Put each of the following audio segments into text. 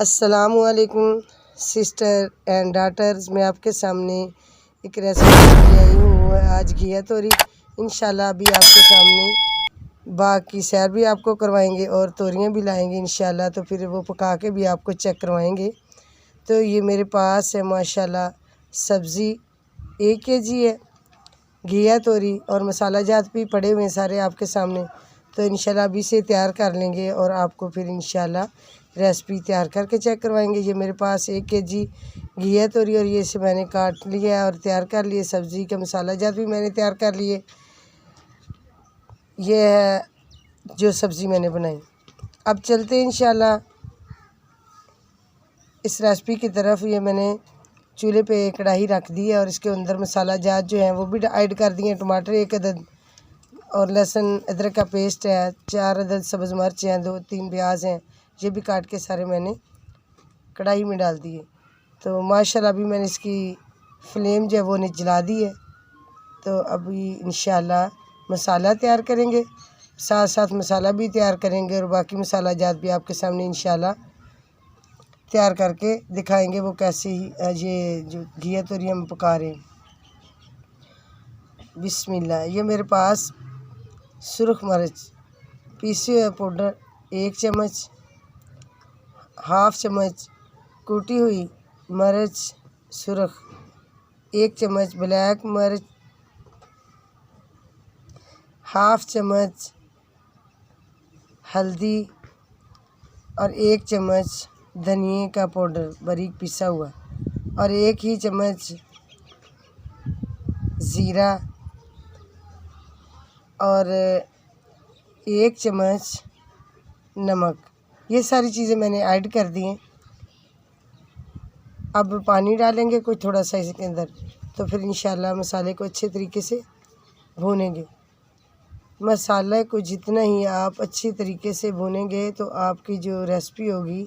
अस्सलामुअलैकुम sister and daughters, मैं आपके सामने एक रेसिपी लेके आई हूँ आज घिया तोरी। इंशाल्लाह अभी आपके सामने बाग की सैर भी आपको करवाएंगे और तोरियाँ भी लाएंगे इंशाल्लाह, तो फिर वो पका के भी आपको चेक करवाएंगे। तो ये मेरे पास है माशाल्लाह सब्ज़ी 1 kg है, घिया तोरी और मसाला जात भी पड़े हुए हैं सारे आपके सामने। तो इंशाल्लाह अभी से तैयार कर लेंगे और आपको फिर इंशाल्लाह रेसिपी तैयार करके चेक करवाएंगे। ये मेरे पास 1 kg घिया तोरी और ये इसे मैंने काट लिया और तैयार कर लिए। सब्ज़ी का मसाला जात भी मैंने तैयार कर लिए। ये है जो सब्ज़ी मैंने बनाई। अब चलते हैं इंशाल्लाह इस रेसिपी की तरफ। ये मैंने चूल्हे पे कढ़ाई रख दी है और इसके अंदर मसाला जात जो है वो भी ऐड कर दिए। टमाटर 1 अदद और लहसुन अदरक का पेस्ट है, 4 अदद सब्ज़ मिर्च हैं, 2-3 प्याज हैं, ये भी काट के सारे मैंने कढ़ाई में डाल दिए। तो माशाल्लाह अभी मैंने इसकी फ्लेम जो है वो जला दी है। तो अभी इंशाल्लाह मसाला तैयार करेंगे, साथ साथ मसाला भी तैयार करेंगे और बाकी मसाला जात भी आपके सामने इंशाल्लाह तैयार करके दिखाएंगे वो कैसे ये जो घिया तोरी हम पका रहे हैं। बिस्मिल्लाह। ये मेरे पास सुरख मिर्च पीसी हुआ पाउडर 1 चम्मच, हाफ चम्मच कूटी हुई मिर्च सुरख, 1 चम्मच ब्लैक मिर्च, हाफ चम्मच हल्दी और 1 चम्मच धनिए का पाउडर बारीक पिसा हुआ और 1 ही चम्मच ज़ीरा और 1 चम्मच नमक। ये सारी चीज़ें मैंने ऐड कर दी हैं। अब पानी डालेंगे कुछ थोड़ा सा इसके अंदर, तो फिर इंशाल्लाह मसाले को अच्छे तरीके से भूनेंगे। मसाले को जितना ही आप अच्छी तरीके से भूनेंगे तो आपकी जो रेसिपी होगी,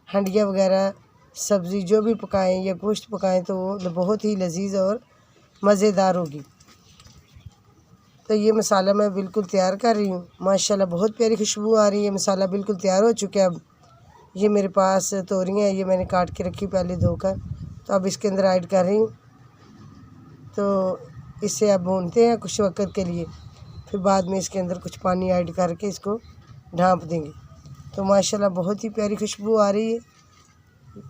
हंडिया वगैरह सब्ज़ी जो भी पकाएं या गोश्त पकाएं तो वो बहुत ही लजीज और मज़ेदार होगी। तो ये मसाला मैं बिल्कुल तैयार कर रही हूँ। माशाल्लाह बहुत प्यारी खुशबू आ रही है। मसाला बिल्कुल तैयार हो चुका है। अब ये मेरे पास तोरियाँ हैं, ये मैंने काट के रखी पहले धोकर, तो अब इसके अंदर ऐड कर रही हूँ। तो इसे अब भूनते हैं कुछ वक्त के लिए, फिर बाद में इसके अंदर कुछ पानी ऐड करके इसको ढाँप देंगे। तो माशाल्लाह बहुत ही प्यारी खुशबू आ रही है।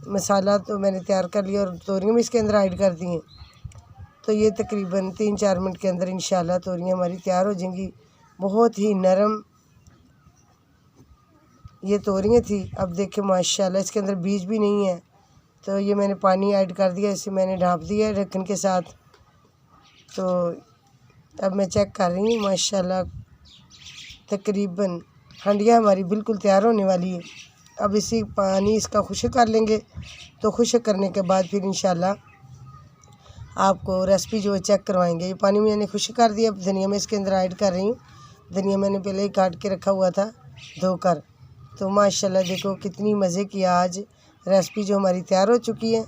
मसाला तो मैंने तैयार कर लिया और तोरियाँ भी इसके अंदर ऐड कर दी हैं। तो ये तकरीबन 3-4 मिनट के अंदर इंशाल्लाह तोरियाँ हमारी तैयार हो जाएंगी। बहुत ही नरम ये तोरियाँ थी। अब देखिए माशाल्लाह इसके अंदर बीज भी नहीं है। तो ये मैंने पानी ऐड कर दिया, इसे मैंने ढाँप दिया है ढक्कन के साथ। तो अब मैं चेक कर रही हूँ, माशाल्लाह तकरीबन हंडिया हमारी बिल्कुल तैयार होने वाली है। अब इसी पानी इसका खुश्क कर लेंगे। तो खुश्क करने के बाद फिर इंशाल्लाह आपको रेसिपी जो है चेक करवाएंगे। ये पानी मैंने खुश्क कर दिया। अब धनिया मैं इसके अंदर ऐड कर रही हूँ। धनिया मैंने पहले ही काट के रखा हुआ था धोकर। तो माशाल्लाह देखो कितनी मज़े की आज रेसिपी जो हमारी तैयार हो चुकी है।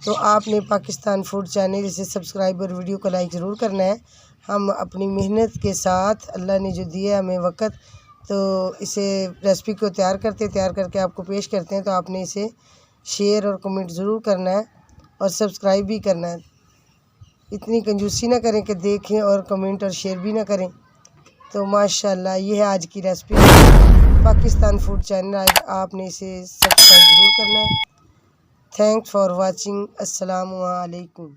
तो आपने पाकिस्तान फूड चैनल इसे सब्सक्राइब और वीडियो को लाइक ज़रूर करना है। हम अपनी मेहनत के साथ अल्लाह ने जो दिया हमें वक़्त, तो इसे रेसिपी को तैयार करके आपको पेश करते हैं। तो आपने इसे शेयर और कमेंट ज़रूर करना है और सब्सक्राइब भी करना है। इतनी कंजूसी ना करें कि देखें और कमेंट और शेयर भी ना करें। तो माशाल्लाह ये है आज की रेसिपी पाकिस्तान फूड चैनल। आपने इसे सब्सक्राइब ज़रूर करना है। Thanks for watching. अस्सलामु अलैकुम।